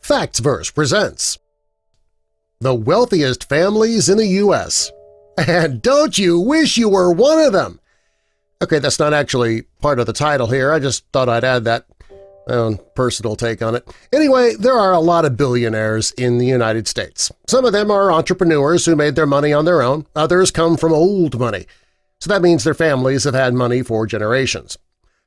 Factsverse presents The Wealthiest Families in the U.S. And don't you wish you were one of them? Okay, that's not actually part of the title here. I just thought I'd add that. My own personal take on it. Anyway, there are a lot of billionaires in the United States. Some of them are entrepreneurs who made their money on their own. Others come from old money. So that means their families have had money for generations.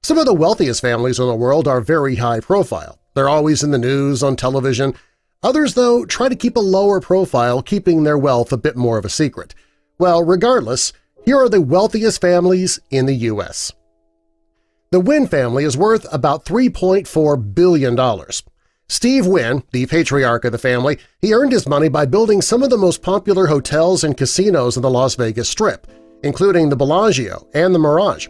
Some of the wealthiest families in the world are very high profile. They're always in the news, on television. Others, though, try to keep a lower profile, keeping their wealth a bit more of a secret. Well, regardless, here are the wealthiest families in the U.S. The Wynn family is worth about $3.4 billion. Steve Wynn, the patriarch of the family, he earned his money by building some of the most popular hotels and casinos in the Las Vegas Strip, including the Bellagio and the Mirage.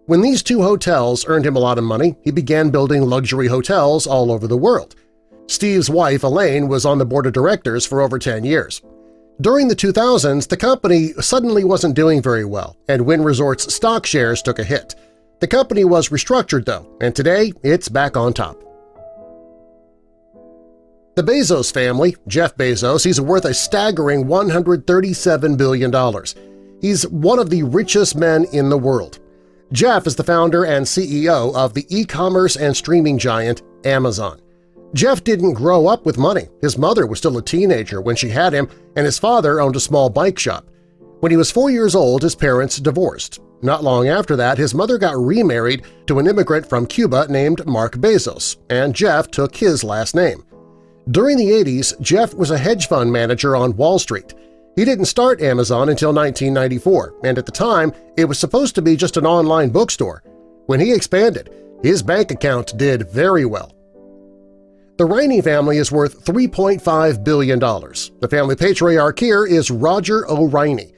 When these two hotels earned him a lot of money, he began building luxury hotels all over the world. Steve's wife, Elaine, was on the board of directors for over 10 years. During the 2000s, the company suddenly wasn't doing very well, and Wynn Resorts stock shares took a hit. The company was restructured, though, and today it's back on top. The Bezos family, Jeff Bezos, he's worth a staggering $137 billion. He's one of the richest men in the world. Jeff is the founder and CEO of the e-commerce and streaming giant Amazon. Jeff didn't grow up with money. His mother was still a teenager when she had him, and his father owned a small bike shop. When he was 4 years old, his parents divorced. Not long after that, his mother got remarried to an immigrant from Cuba named Mark Bezos, and Jeff took his last name. During the 80s, Jeff was a hedge fund manager on Wall Street. He didn't start Amazon until 1994, and at the time, it was supposed to be just an online bookstore. When he expanded, his bank account did very well. The Riney family is worth $3.5 billion. The family patriarch here is Roger O. Riney.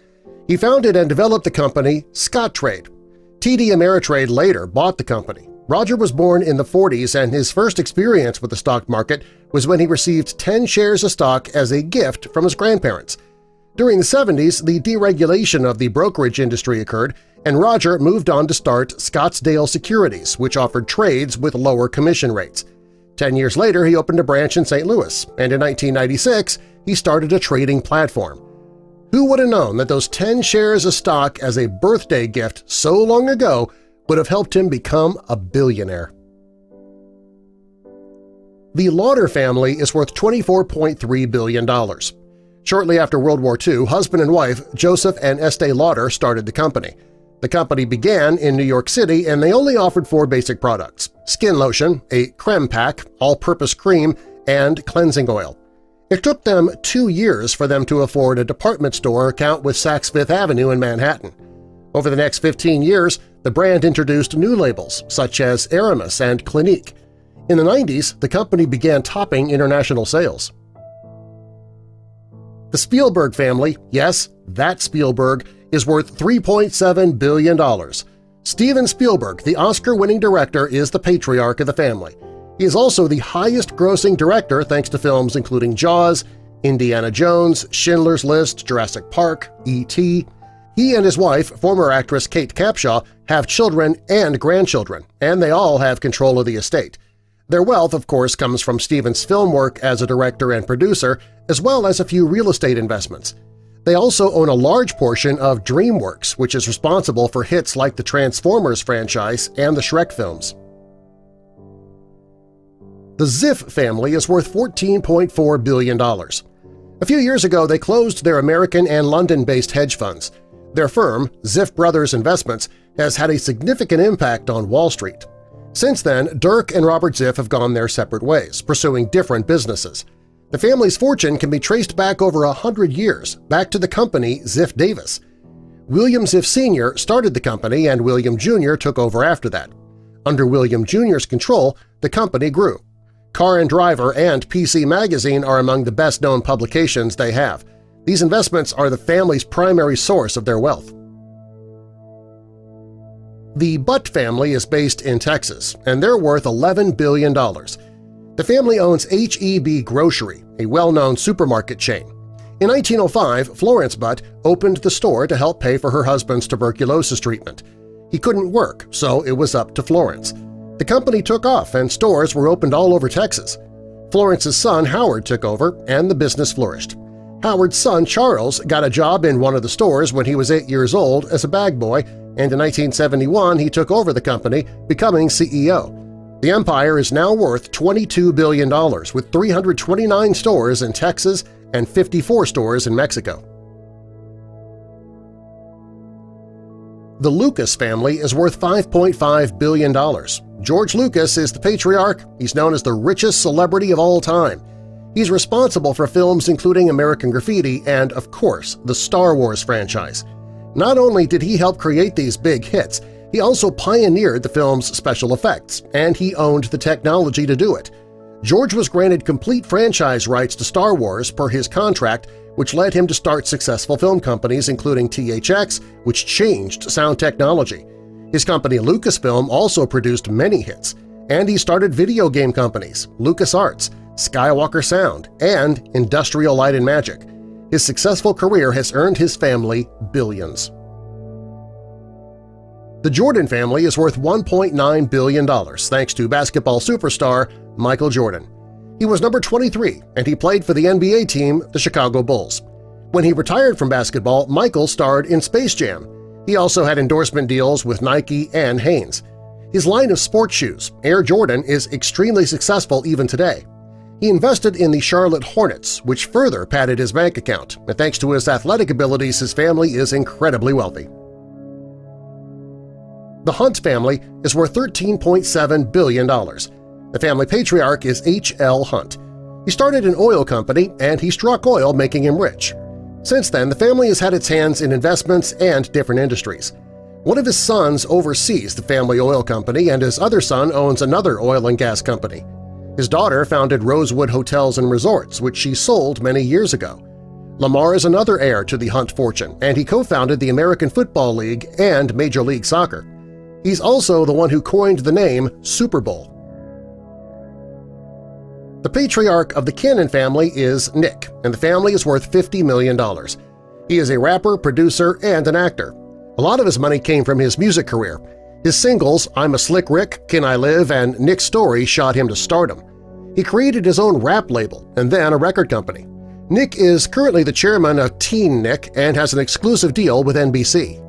He founded and developed the company Scottrade. TD Ameritrade later bought the company. Roger was born in the 40s, and his first experience with the stock market was when he received 10 shares of stock as a gift from his grandparents. During the 70s, the deregulation of the brokerage industry occurred, and Roger moved on to start Scottsdale Securities, which offered trades with lower commission rates. 10 years later, he opened a branch in St. Louis, and in 1996, he started a trading platform. Who would have known that those 10 shares of stock as a birthday gift so long ago would have helped him become a billionaire? The Lauder family is worth $24.3 billion. Shortly after World War II, husband and wife Joseph and Estee Lauder started the company. The company began in New York City, and they only offered 4 basic products: skin lotion, a creme pack, all-purpose cream, and cleansing oil. It took them 2 years for them to afford a department store account with Saks Fifth Avenue in Manhattan. Over the next 15 years, the brand introduced new labels such as Aramis and Clinique. In the 90s, the company began topping international sales. The Spielberg family, yes, that Spielberg, is worth $3.7 billion. Steven Spielberg, the Oscar-winning director, is the patriarch of the family. He is also the highest-grossing director thanks to films including Jaws, Indiana Jones, Schindler's List, Jurassic Park, E.T. He and his wife, former actress Kate Capshaw, have children and grandchildren, and they all have control of the estate. Their wealth, of course, comes from Steven's film work as a director and producer, as well as a few real estate investments. They also own a large portion of DreamWorks, which is responsible for hits like the Transformers franchise and the Shrek films. The Ziff family is worth $14.4 billion. A few years ago, they closed their American and London-based hedge funds. Their firm, Ziff Brothers Investments, has had a significant impact on Wall Street. Since then, Dirk and Robert Ziff have gone their separate ways, pursuing different businesses. The family's fortune can be traced back over 100 years, back to the company Ziff Davis. William Ziff Sr. started the company, and William Jr. took over after that. Under William Jr.'s control, the company grew. Car and Driver and PC Magazine are among the best-known publications they have. These investments are the family's primary source of their wealth. The Butt family is based in Texas, and they're worth $11 billion. The family owns H-E-B Grocery, a well-known supermarket chain. In 1905, Florence Butt opened the store to help pay for her husband's tuberculosis treatment. He couldn't work, so it was up to Florence. The company took off and stores were opened all over Texas. Florence's son Howard took over, and the business flourished. Howard's son Charles got a job in one of the stores when he was 8 years old as a bag boy, and in 1971 he took over the company, becoming CEO. The empire is now worth $22 billion, with 329 stores in Texas and 54 stores in Mexico. The Lucas family is worth $5.5 billion. George Lucas is the patriarch. He's known as the richest celebrity of all time. He's responsible for films including American Graffiti and, of course, the Star Wars franchise. Not only did he help create these big hits, he also pioneered the film's special effects, and he owned the technology to do it. George was granted complete franchise rights to Star Wars per his contract, which led him to start successful film companies including THX, which changed sound technology. His company Lucasfilm also produced many hits, and he started video game companies, LucasArts, Skywalker Sound, and Industrial Light and Magic. His successful career has earned his family billions. The Jordan family is worth $1.9 billion thanks to basketball superstar Michael Jordan. He was number 23, and he played for the NBA team, the Chicago Bulls. When he retired from basketball, Michael starred in Space Jam. He also had endorsement deals with Nike and Hanes. His line of sports shoes, Air Jordan, is extremely successful even today. He invested in the Charlotte Hornets, which further padded his bank account, and thanks to his athletic abilities, his family is incredibly wealthy. The Hunt family is worth $13.7 billion. The family patriarch is H.L. Hunt. He started an oil company, and he struck oil, making him rich. Since then, the family has had its hands in investments and different industries. One of his sons oversees the family oil company, and his other son owns another oil and gas company. His daughter founded Rosewood Hotels and Resorts, which she sold many years ago. Lamar is another heir to the Hunt fortune, and he co-founded the American Football League and Major League Soccer. He's also the one who coined the name Super Bowl. The patriarch of the Cannon family is Nick, and the family is worth $50 million. He is a rapper, producer, and an actor. A lot of his money came from his music career. His singles, I'm a Slick Rick, Can I Live, and Nick's Story shot him to stardom. He created his own rap label and then a record company. Nick is currently the chairman of Teen Nick and has an exclusive deal with NBC.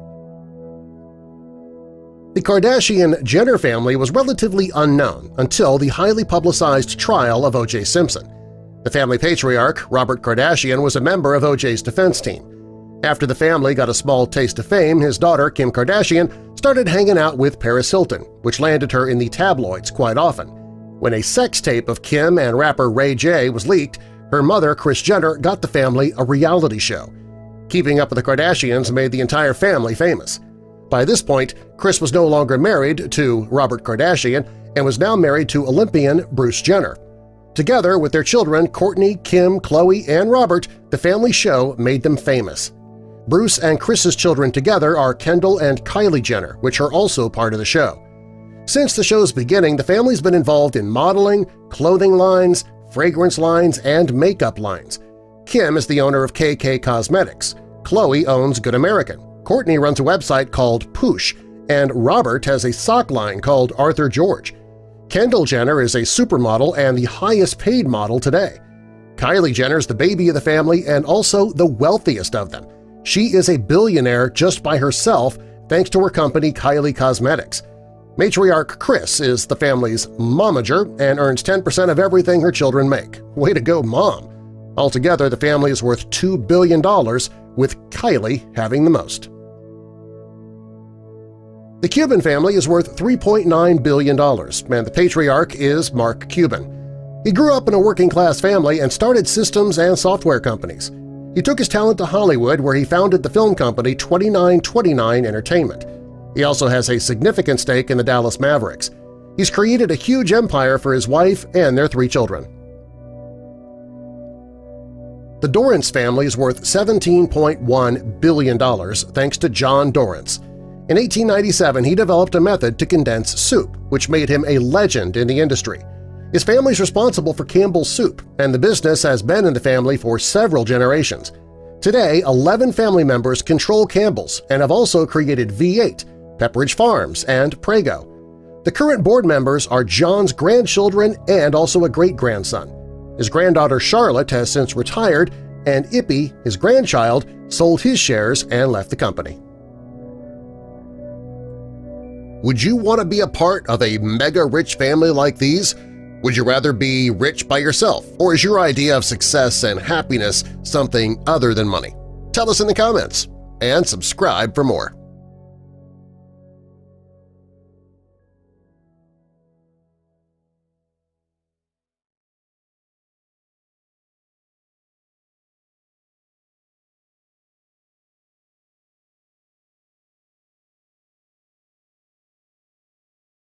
The Kardashian-Jenner family was relatively unknown until the highly publicized trial of O.J. Simpson. The family patriarch, Robert Kardashian, was a member of O.J.'s defense team. After the family got a small taste of fame, his daughter, Kim Kardashian, started hanging out with Paris Hilton, which landed her in the tabloids quite often. When a sex tape of Kim and rapper Ray J was leaked, her mother, Kris Jenner, got the family a reality show. Keeping Up with the Kardashians made the entire family famous. By this point, Kris was no longer married to Robert Kardashian and was now married to Olympian Bruce Jenner. Together with their children Kourtney, Kim, Khloe, and Robert, the family show made them famous. Bruce and Kris's children together are Kendall and Kylie Jenner, which are also part of the show. Since the show's beginning, the family's been involved in modeling, clothing lines, fragrance lines, and makeup lines. Kim is the owner of KK Cosmetics. Khloe owns Good American. Kourtney runs a website called Poosh, and Robert has a sock line called Arthur George. Kendall Jenner is a supermodel and the highest-paid model today. Kylie Jenner is the baby of the family and also the wealthiest of them. She is a billionaire just by herself thanks to her company Kylie Cosmetics. Matriarch Kris is the family's momager and earns 10% of everything her children make. Way to go, Mom! Altogether, the family is worth $2 billion, with Kylie having the most. The Cuban family is worth $3.9 billion, and the patriarch is Mark Cuban. He grew up in a working-class family and started systems and software companies. He took his talent to Hollywood, where he founded the film company 2929 Entertainment. He also has a significant stake in the Dallas Mavericks. He's created a huge empire for his wife and their 3 children. The Dorrance family is worth $17.1 billion thanks to John Dorrance. In 1897, he developed a method to condense soup, which made him a legend in the industry. His family is responsible for Campbell's Soup, and the business has been in the family for several generations. Today, 11 family members control Campbell's and have also created V8, Pepperidge Farms, and Prego. The current board members are John's grandchildren and also a great-grandson. His granddaughter Charlotte has since retired, and Ippy, his grandchild, sold his shares and left the company. Would you want to be a part of a mega-rich family like these? Would you rather be rich by yourself, or is your idea of success and happiness something other than money? Tell us in the comments, and subscribe for more.